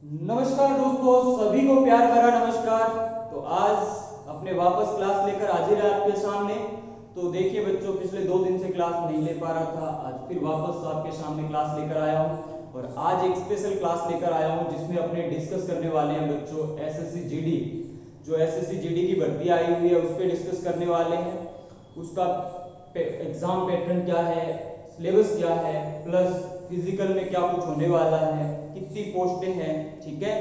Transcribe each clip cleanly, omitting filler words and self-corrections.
नमस्कार दोस्तों, सभी को प्यार भरा नमस्कार। तो आज अपने वापस क्लास लेकर हाजिर है आपके सामने। तो देखिए बच्चों, पिछले 2 दिन से क्लास नहीं ले पा रहा था, आज फिर वापस आपके सामने क्लास लेकर आया हूँ। और आज एक स्पेशल क्लास लेकर आया हूँ जिसमें अपने डिस्कस करने वाले हैं बच्चों एसएससी जीडी। जो एसएससी जीडी की भर्ती आई हुई है उस पर डिस्कस करने वाले हैं। उसका एग्जाम पैटर्न क्या है, सिलेबस क्या है, प्लस फिजिकल में क्या कुछ होने वाला है, कितनी पोस्टें हैं, ठीक है,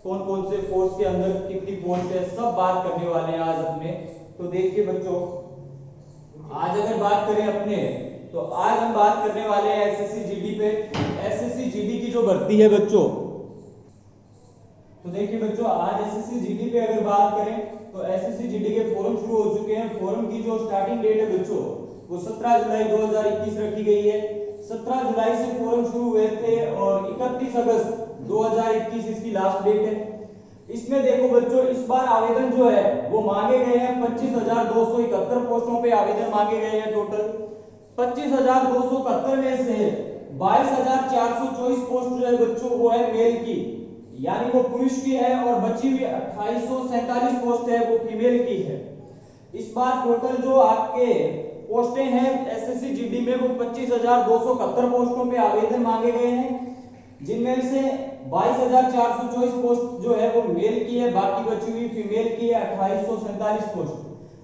कौन कौन से पोस्ट के अंदर कितनी पोस्ट है, सब बात करने वाले हैं आज अपने। तो देखिए बच्चों, आज अगर बात करें अपने, तो आज हम बात करने वाले हैं एसएससी जीडी पे। एसएससी जीडी की जो भर्ती है बच्चों, तो देखिए बच्चों, आज एसएससी जीडी पे अगर बात करें तो एसएससी जीडी के फॉर्म शुरू हो चुके हैं। फॉर्म की जो स्टार्टिंग डेट है बच्चों वो 17 जुलाई 2021 रखी गई है। 17 जुलाई से फॉर्म शुरू हुए थे और 31 अगस्त 2021 इसकी लास्ट डेट है। इसमें देखो बच्चों, इस बार आवेदन जो है वो मांगे गए हैं 25,271 पोस्टों पे आवेदन मांगे गए हैं। टोटल 25,271 में से 22,424 पोस्ट जो है बच्चों वो है मेल की, यानी वो पुरुष की है, और बची हुई 2847 पोस्ट है वो फीमेल की है। इस बार टोटल जो आपके पोस्टें हैं एसएससी जीडी में वो 25,271 पोस्टों पे आवेदन मांगे गए हैं, जिनमें से 22,424 पोस्ट जो है वो मेल की है, बाकी बची हुई फीमेल की है 2847 पोस्ट।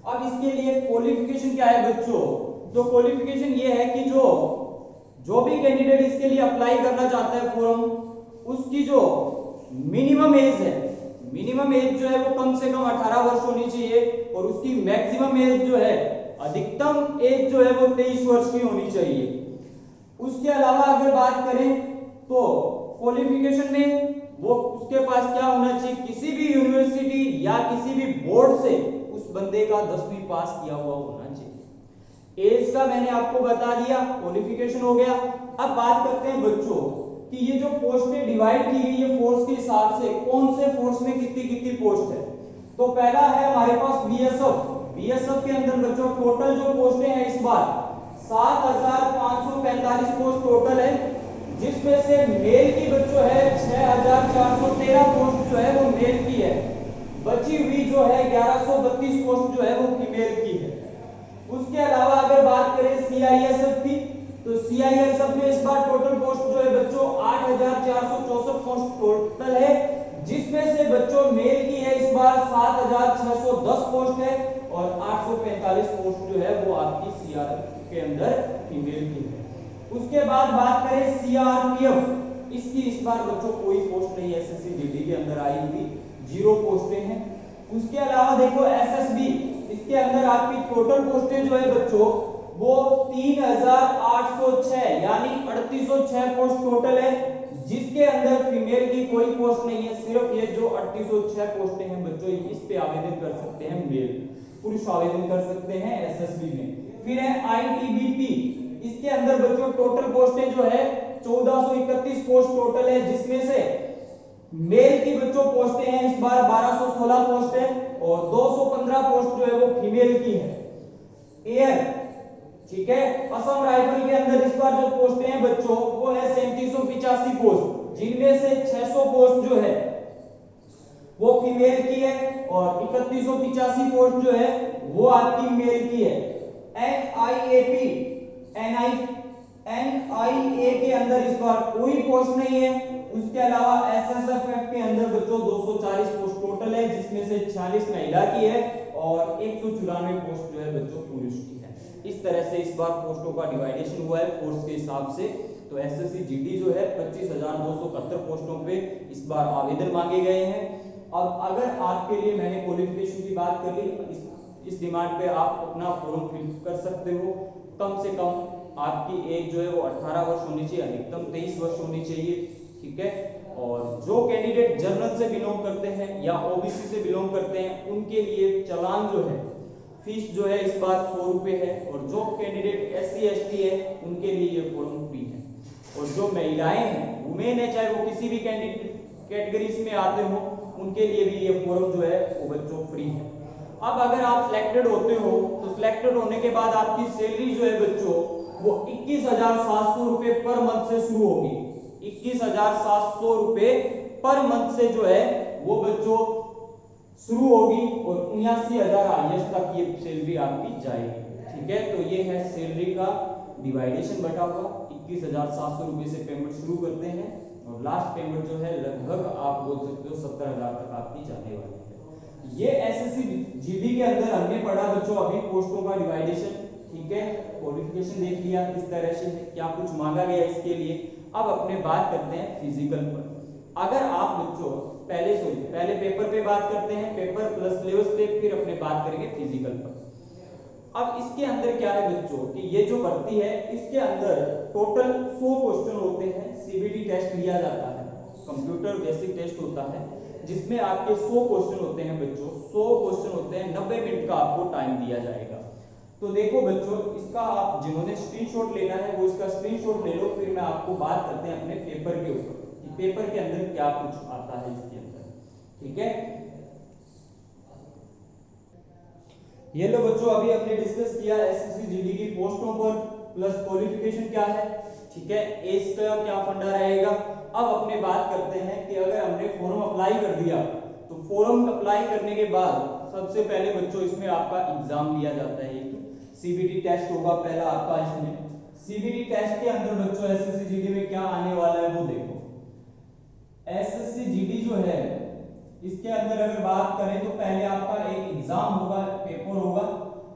अब इसके लिए क्वालिफिकेशन क्या है बच्चों? तो क्वालिफिकेशन ये है कि जो भी कैंडिडेट इसके लिए अप्लाई करना चाहता है फॉर्म, उसकी जो मिनिमम एज है, मिनिमम एज जो है वो कम से कम 18 वर्ष होनी चाहिए, और उसकी मैक्सिमम एज जो है, अधिकतम एज जो है वो 23 वर्ष की होनी चाहिए। उसके अलावा अगर बात करें तो क्वालिफिकेशन में वो उसके पास क्या होना चाहिए, किसी भी यूनिवर्सिटी या किसी भी बोर्ड से उस बंदे का 10वीं पास किया हुआ होना चाहिए। एज का मैंने आपको बता दिया, क्वालिफिकेशन हो गया। अब बात करते हैं बच्चों कि ये जो पोस्टें डिवाइड की गई है फोर्स के हिसाब से, कौन से फोर्स में कितनी कितनी पोस्ट है। तो पहला है हमारे पास बीएसएफ। बीएसएफ के अंदर बच्चों टोटल जो पोस्टें हैं इस बार 7,545 पोस्ट टोटल है, जिसमें से मेल की बच्चों है 6,413 पोस्ट जो है वो मेल की है, बची हुई जो है 1132 पोस्ट जो है वो फीमेल की है। उसके अलावा अगर बात करें सीआईएसएफ की, तो सीआईएसएफ में इस बार टोटल पोस्ट जो है बच्चों 8,464 पोस्ट टोटल है, जिसमें से बच्चों मेल की है इस बार 7,610 पोस्ट है, और 845 पोस्ट जो है वो आपकी सीआरपीएफ के अंदर फीमेल की है। उसके बाद बात करें सीआरपीएफ, इसकी इस बार बच्चों कोई पोस्ट नहीं एसएससी जीडी के अंदर आई हुई, 0 पोस्टें हैं। उसके अलावा देखो एसएसबी, इसके अंदर आपकी टोटल पोस्टें जो है बच्चों वो 3,806 यानी 3,806 पोस्ट टोटल है, जिसके अंदर फीमेल की कोई पोस्ट नहीं है। सिर्फ ये जो 3,806 पोस्टें हैं बच्चों, इस पे आवेदन कर सकते हैं मेल, पुरुष आवेदन कर सकते हैं एसएसबी में। फिर है आईटीबीपी, इसके अंदर बच्चों टोटल पोस्टें जो है 1,431 पोस्ट टोटल है, जिसमें से मेल की बच्चों पोस्टें हैं इस बार 1,216 पोस्ट है, और 215 पोस्ट जो है वो फीमेल की है। एयर, ठीक है, असम राइफल के अंदर इस बार जो पोस्टें हैं बच्चों वो है 3785 पोस्ट, जिनमें से 600 पोस्ट जो है वो फीमेल की है, और 3185 पोस्ट जो है वो आपकी मेल की है। एनआईएपी, एनआईए के अंदर इस बार कोई पोस्ट नहीं है। उसके अलावा एसएसएफ के अंदर बच्चों 240 पोस्ट टोटल है, जिसमें से 46 महिला की है, और 194 पोस्ट जो है बच्चों पुरुष की है। इस तरह से इस बार पोस्टों का डिवाइडेशन हुआ है फोर्स के हिसाब से। तो एसएससी जीडी जो है 25,271 पोस्टों पे इस बार आवेदन मांगे गए हैं। अब अगर आपके लिए मैंने क्वालिफिकेशन की बात कर ली, इस डिमांड पे आप अपना फॉर्म फिल कर सकते हो। कम से कम आपकी एज जो है वो 18 वर्ष होनी चाहिए, अधिकतम 23 वर्ष होनी चाहिए, ठीक है। और जो कैंडिडेट जनरल से बिलोंग करते हैं या ओबीसी से बिलोंग करते हैं उनके लिए चालान जो है, फीस जो है इस बार 100 रुपए है, और जो कैंडिडेट एससी एसटी है उनके लिए ये फॉर्म फ्री है। और जो महिलाएं हैं, वुमेन है, चाहे वो किसी भी कैटेगरीज में आते हो, उनके लिए भी ये फॉर्म जो है वो बच्चों फ्री है। अब अगर आप सिलेक्टेड होते हो तो सिलेक्टेड होने के बाद आपकी सैलरी जो है बच्चों वो 21,700 रुपए पर मंथ से शुरू होगी। 21,700 रुपए पर मंथ से जो है वो बच्चों शुरू होगी और 79,000 हाईएस्ट तक ये सैलरी आपकी जाएगी। ठीक है, तो ये है सैलरी का डिवाइडेशन बटा हुआ। 21,700 रुपए से पेमेंट शुरू करते हैं और लास्ट पेमेंट जो है लगभग आप बोल सकते हो 70,000 तक आपकी जाने वाली है। ये एसएससी जीडी के अंदर हमने पढ़ा बच्चों अभी पोस्टों का डिवाइडेशन। ठीक है, क्वालिफिकेशन देख लिया किस तरह से है, क्या कुछ मांगा गया इसके लिए। अब अपने बात करते हैं फिजिकल पर। अगर आप बच्चों पहले पेपर पे बात करते हैं, पेपर प्लस सिलेबस पे, फिर अपने बात करेंगे फिजिकल पर। अब इसके अंदर क्या है बच्चों कि ये जो भर्ती है इसके अंदर टोटल 100 क्वेश्चन होते हैं। सीबीटी टेस्ट लिया जाता है, कंप्यूटर बेसिक टेस्ट होता है, जिसमें आपके 100 क्वेश्चन होते हैं बच्चों। 100 क्वेश्चन होते हैं, 90 मिनट का आपको टाइम दिया जाएगा। तो देखो बच्चों, इसका आप जिन्होंने स्क्रीनशॉट लेना है वो इसका स्क्रीनशॉट ले लो, फिर मैं आपको बात करते हैं अपने पेपर के ऊपर कि पेपर के अंदर क्या कुछ आता है इसके अंदर। ठीक है, ये लो बच्चों, अभी हमने डिस्कस किया एसएससी जीडी की पोस्टों पर प्लस क्वालिफिकेशन क्या है। ठीक है, एज का क्या फंडा रहेगा। अब अपने बात करते हैं कि अगर हमने फॉर्म अप्लाई कर दिया तो फॉर्म अप्लाई करने के बाद सबसे पहले बच्चों इसमें आपका एग्जाम लिया जाता है। एक सीबीटी टेस्ट होगा पहला आपका। इसमें सीबीटी टेस्ट के अंदर बच्चों एसएससी जीडी में क्या आने वाला है वो देखो। एसएससी जीडी जो है इसके अंदर अगर बात करें तो पहले आपका एक एग्जाम होगा, पेपर होगा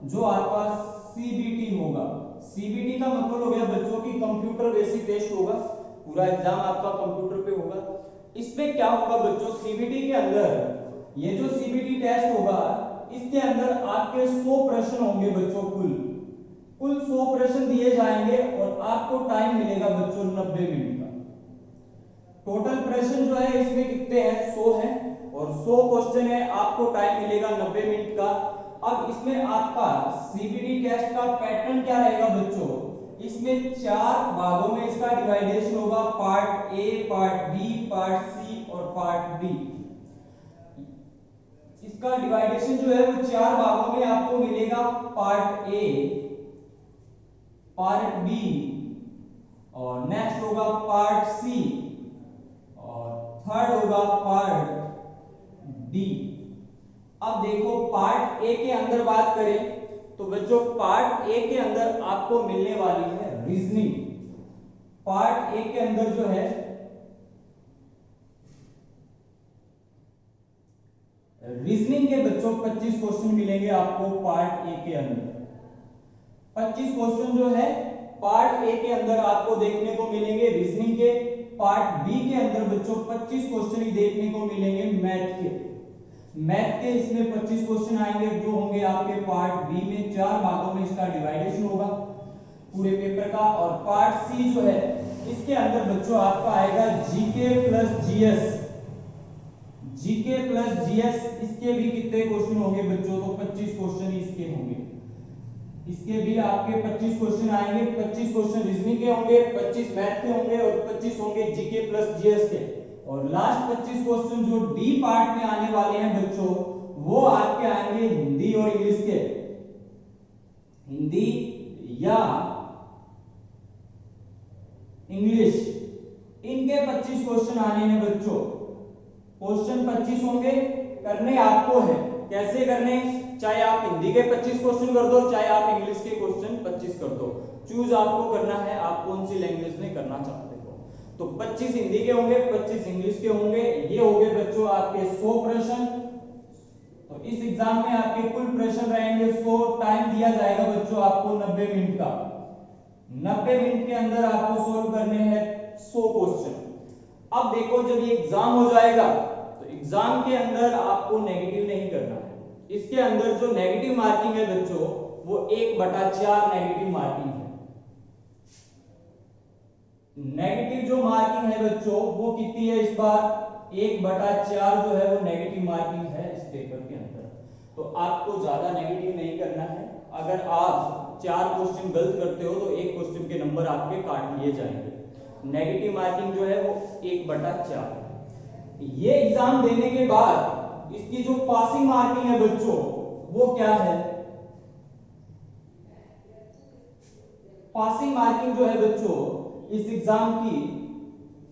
जो आपका सीबीटी होगा। सीबीटी का मतलब हो गया बच्चों की कंप्यूटर बेसिक टेस्ट होगा। पूरा एग्जाम आपका कंप्यूटर पे होगा। इसमें क्या होगा बच्चों, सीबीटी के अंदर ये जो सीबीटी टेस्ट होगा इसके अंदर आपके 100 प्रश्न होंगे बच्चों। कुल 100 प्रश्न दिए जाएंगे और आपको टाइम मिलेगा बच्चों 90 मिनट का। टोटल प्रश्न जो है इसमें कितने हैं, 100 है और 100 क्वेश्चन है, आपको टाइम मिलेगा 90 मिनट का। अब इसमें आपका सीबीटी टेस्ट का पैटर्न क्या रहेगा बच्चों, इसमें 4 भागों में इसका डिवाइडेशन होगा, part A, part B, part C और पार्ट डी। इसका डिवाइडेशन जो है वो 4 भागों में आपको मिलेगा, पार्ट ए, पार्ट बी और नेक्स्ट होगा पार्ट सी और थर्ड होगा पार्ट डी। अब देखो पार्ट ए के अंदर बात करें तो बच्चों पार्ट ए के अंदर आपको मिलने वाली है रीजनिंग। पार्ट ए के अंदर जो है रीजनिंग के बच्चों 25 क्वेश्चन मिलेंगे आपको पार्ट ए के अंदर। 25 क्वेश्चन जो है पार्ट ए के अंदर आपको देखने को मिलेंगे रीजनिंग के। पार्ट बी के अंदर बच्चों 25 क्वेश्चन ही देखने को मिलेंगे मैथ के इसमें 25 क्वेश्चन आएंगे जो होंगे आपके पार्ट बी में। 4 भागों में इसका डिवाइडेशन होगा पूरे पेपर का। और पार्ट सी जो है इसके अंदर बच्चों आपका आएगा GK plus GS. GK plus GS इसके भी कितने क्वेश्चन होंगे बच्चों, तो 25 क्वेश्चन ही इसके होंगे। इसके भी आपके 25 क्वेश्चन आएंगे। 25 क्वेश्चन रीजनिंग के होंगे, 25 मैथ के होंगे और 25 होंगे जीके प्लस जीएस के। और लास्ट 25 क्वेश्चन जो डी पार्ट में आने वाले हैं बच्चों वो आपके आएंगे हिंदी और इंग्लिश के। हिंदी या इंग्लिश इनके 25 क्वेश्चन आने हैं बच्चों। क्वेश्चन 25 होंगे, करने आपको है। कैसे करने, चाहे आप हिंदी के 25 क्वेश्चन कर दो, चाहे आप इंग्लिश के क्वेश्चन 25 कर दो, चूज आपको करना है आप कौन सी लैंग्वेज में करना चाहते हो। तो 25 हिंदी के होंगे, 25 इंग्लिश के होंगे। ये हो गए बच्चों आपके 100 प्रश्न। तो इस एग्जाम में आपके कुल प्रश्न रहेंगे 100। टाइम दिया जाएगा बच्चों आपको 90 मिनट का। 90 मिनट के अंदर आपको सोल्व करने हैं 100 क्वेश्चन। अब देखो जब ये एग्जाम हो जाएगा तो एग्जाम के अंदर आपको नेगेटिव नहीं करना है। इसके अंदर जो नेगेटिव मार्किंग है बच्चों वो 1/4 नेगेटिव मार्किंग है। नेगेटिव जो मार्किंग है बच्चों वो कितनी है इस बार, 1/4 जो है वो नेगेटिव मार्किंग है इस पेपर के अंदर। तो आपको ज्यादा नेगेटिव नहीं करना है। अगर आप 4 क्वेश्चन गलत करते हो तो 1 क्वेश्चन के नंबर आपके काट लिए जाएंगे। नेगेटिव मार्किंग जो है वो 1/4। ये एग्जाम देने के बाद इसकी जो पासिंग मार्किंग है बच्चों वो क्या है, पासिंग मार्किंग जो है बच्चों इस एग्जाम की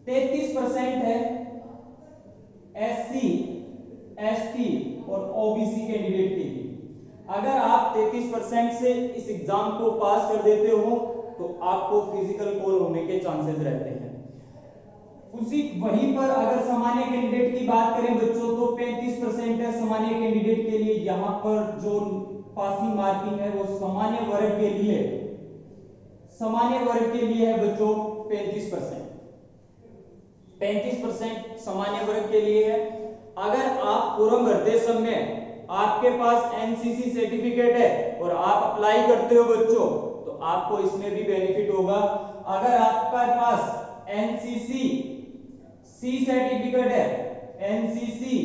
33% है। SC ST और OBC कैंडिडेट के लिए अगर आप 33% से इस एग्जाम को पास कर देते हो तो आपको फिजिकल कोल होने के चांसेस रहते हैं। उसी वहीं पर अगर सामान्य कैंडिडेट की बात करें बच्चों तो 35% है सामान्य कैंडिडेट के लिए। यहां पर जो पासिंग मार्किंग है वो सामान्य वर्ग के लिए है बच्चों 35%। 35% सामान्य वर्ग के लिए है। अगर आप फॉर्म भरते समय आपके पास एनसीसी सर्टिफिकेट है और आप अप्लाई करते हो बच्चों तो आपको इसमें भी बेनिफिट होगा। अगर आपका पास एनसीसी सी सर्टिफिकेट है, एनसीसी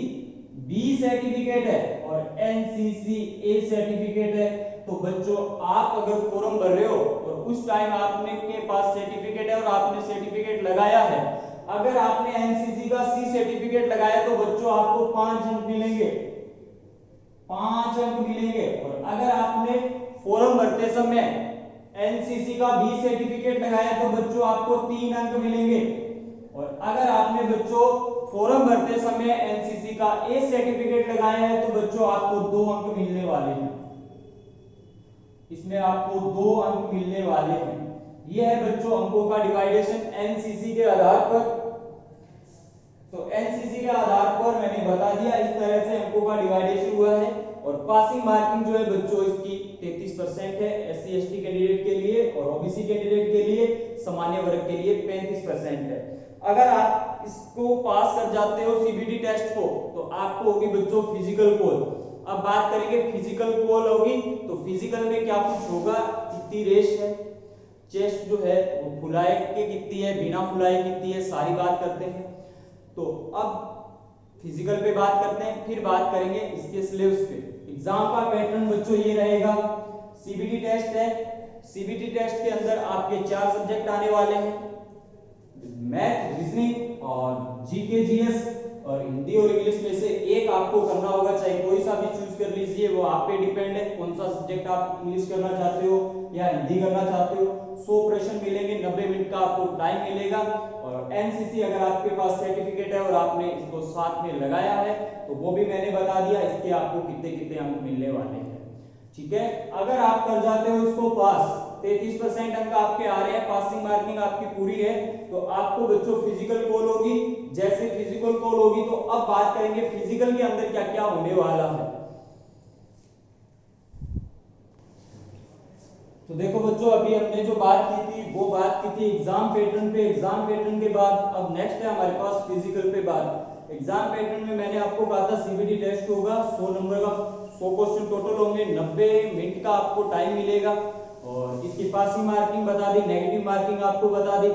बी सर्टिफिकेट है और एनसीसी ए सर्टिफिकेट है तो बच्चों आप अगर फॉर्म भर रहे हो और उस टाइम आपने के पास सर्टिफिकेट है और आपने सर्टिफिकेट लगाया है, अगर आपने एनसीसी का सी सर्टिफिकेट लगाया तो बच्चों आपको 5 अंक मिलेंगे, 5 अंक मिलेंगे। और अगर आपने फॉर्म भरते समय एनसीसी का बी सर्टिफिकेट लगाया तो बच्चों आपको 3 अंक मिलेंगे। और अगर आपने बच्चों फॉर्म भरते समय एनसीसी का ए सर्टिफिकेट लगाया है तो बच्चों आपको 2 अंक मिलने वाले हैं। इसमें आपको 2 अंक मिलने वाले हैं। यह है बच्चों अंकों का डिवाइडेशन एनसीसी के आधार पर। तो एनसीसी के आधार पर मैंने बता दिया इस तरह से अंकों का डिवाइडेशन हुआ है। और पासिंग मार्किंग जो है बच्चों इसकी 33% है एससी एसटी कैंडिडेट के लिए और ओबीसी कैंडिडेट के लिए, सामान्य वर्ग के लिए 35% है। अगर आप इसको पास कर जाते हो सीबीटी टेस्ट को तो आपको होगी बच्चों फिजिकल कोल। अब बात करेंगे फिजिकल कोल होगी तो फिजिकल में क्या कुछ होगा, कितनी रेस है, चेस्ट जो है वो फुलाए के कितनी है, बिना फुलाए कितनी है, सारी बात करते हैं। तो अब फिजिकल पे बात करते हैं, फिर बात करेंगे इसके सिलेबस पे। एग्जाम का पैटर्न बच्चों ये रहेगा, सीबीटी टेस्ट है, सीबीटी टेस्ट के अंदर आपके 4 सब्जेक्ट आने वाले हैं, मैथ, रीजनिंग और जीके जीएस और हिंदी और इंग्लिश में से एक आपको करना होगा, चाहे कोई सा भी चूज कर लीजिए, वो आप पे डिपेंड है कौन सा सब्जेक्ट आप इंग्लिश करना चाहते हो या हिंदी करना चाहते हो। 100 प्रश्न मिलेंगे, 90 मिनट का आपको टाइम मिलेगा। और एनसीसी अगर आपके पास सर्टिफिकेट है और आपने इसको साथ में लगाया है तो वो भी मैंने बता दिया, इसके आपको कितने कितने अंक मिलने वाले हैं। ठीक है, अगर आप कर जाते हो इसको पास, 33% अंक आपके आ रहे हैं, पासिंग मार्किंग आपकी पूरी है, तो आपको बच्चों फिजिकल कॉल होगी। जैसे फिजिकल कॉल होगी तो अब बात करेंगे फिजिकल के अंदर क्या क्या होने वाला है। तो देखो बच्चों अभी हमने जो बात की थी वो बात की थी एग्जाम पैटर्न पे। एग्जाम पैटर्न के बाद अब नेक्स्ट है हमारे पास फिजिकल पे बात। एग्जाम पैटर्न में मैंने आपको कहा था सीबीटी टेस्ट होगा, 100 नंबर का 100 क्वेश्चन टोटल होंगे, 90 मिनट का आपको टाइम मिलेगा। और इसकी पासिंग मार्किंग बता दी, नेगेटिव मार्किंग आपको बता दी।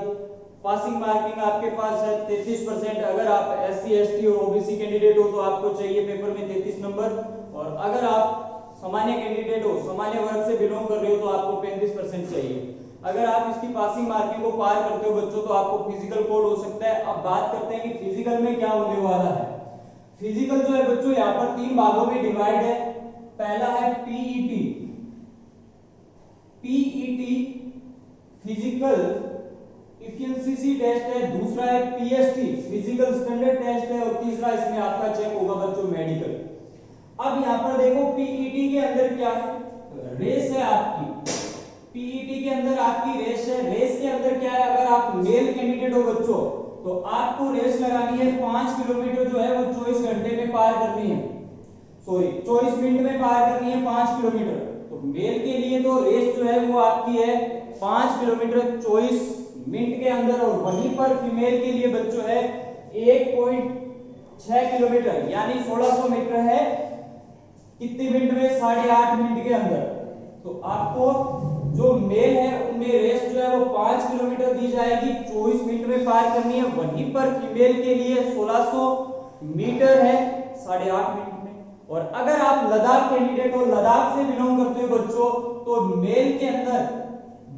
पासिंग मार्किंग आपके पास है 33%। अगर आप एससी एसटी और ओबीसी कैंडिडेट हो तो आपको चाहिए पेपर में 33 नंबर। और अगर आप सामान्य कैंडिडेट हो, सामान्य वर्ग से बिलोंग कर रहे हो तो आपको 35% चाहिए। अगर आप इसकी पासिंग मार्किंग को पार करते हो बच्चों तो आपको फिजिकल कोड हो सकता है। अब बात करते हैं कि फिजिकल में क्या होने वाला है। फिजिकल जो है बच्चों यहाँ पर 3 भागों में डिवाइड है। पहला है PET, PET physical efficiency test है, दूसरा है पीएसटी फिजिकल स्टैंडर्ड टेस्ट है और तीसरा इसमें आपका चेक होगा बच्चों मेडिकल। अब यहाँ पर देखो पीईटी के अंदर क्या है, रेस है आपकी। पीईटी के अंदर आपकी रेस है। रेस के अंदर क्या है, अगर आप मेल कैंडिडेट हो बच्चों तो आपको रेस लगानी है 5 किलोमीटर जो है वो 24 घंटे में पार करनी है, सॉरी 24 मिनट में पार करनी है 5 किलोमीटर। तो मेल के लिए तो रेस जो है वो आपकी है 5 किलोमीटर 24 मिनट के अंदर। और वहीं पर फीमेल के लिए बच्चों है 1.6 किलोमीटर यानी 1600 मीटर है, कितने मिनट में, 8.5 मिनट के अंदर। तो आपको जो मेल है उनमें रेस जो है वो 5 किलोमीटर दी जाएगी, 24 मिनट में पार करनी है। वहीं पर फीमेल के लिए 1600 मीटर है 8.5 मिनट में। और अगर आप लद्दाख कैंडिडेट हो, लद्दाख से बिलोंग करते हो बच्चों, तो मेल के अंदर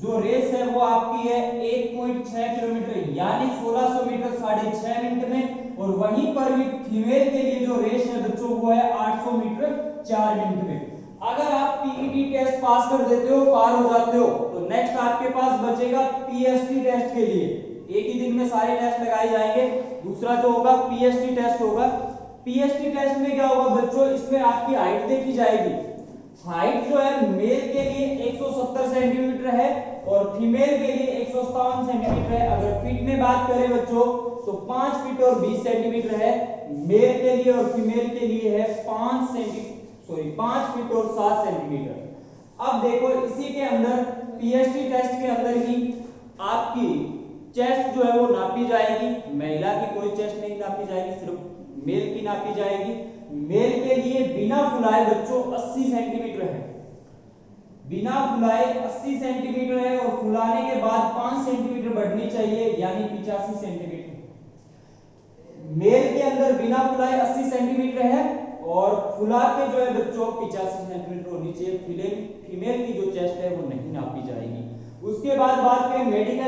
जो रेस है वो आपकी है 1.6 किलोमीटर यानी 1600 मीटर 6.5 मिनट में। और वहीं पर भी फीमेल के लिए जो रेस है बच्चों वो है 800 मीटर 4 मिनट में। अगर आप पीईटी टेस्ट पास कर देते हो, पार हो जाते हो, तो नेक्स्ट आपके पास बचेगा पीएसटी टेस्ट के लिए। एक ही दिन में सारे टेस्ट लगाए जाएंगे। दूसरा जो होगा पीएसटी टेस्ट होगा, पीएसटी टेस्ट में क्या होगा बच्चों, इसमें आपकी हाइट देखी जाएगी। हाइट जो है मेल के लिए 170 सेंटीमीटर है और फीमेल के लिए 157 सेंटीमीटर है। अगर फीट में बात करें बच्चों तो 5 फीट और 20 सेंटीमीटर है मेल के लिए और फीमेल के लिए है 5 फीट और 7 सेंटीमीटर। अब देखो इसी के अंदर पीएसटी टेस्ट के अंदर ही आपकी चेस्ट जो है वो नापी जाएगी। महिला की कोई चेस्ट नहीं नापी जाएगी, सिर्फ मेल की नापी जाएगी। मेल के लिए बिना फुलाए बच्चों 80 सेंटीमीटर है, बिना फुलाए 80 सेंटीमीटर है और फुलाने के बाद 5 सेंटीमीटर बढ़नी चाहिए यानी 85 सेंटीमीटर। मेल के अंदर बिना फुलाए 80 सेंटीमीटर है और फुला के जो है बच्चों 85 सेंटीमीटर होनी चाहिए। फीमेल की जो चेस्ट है वो नहीं नापी जाएगी। उसके बाद बात करें मेडिकल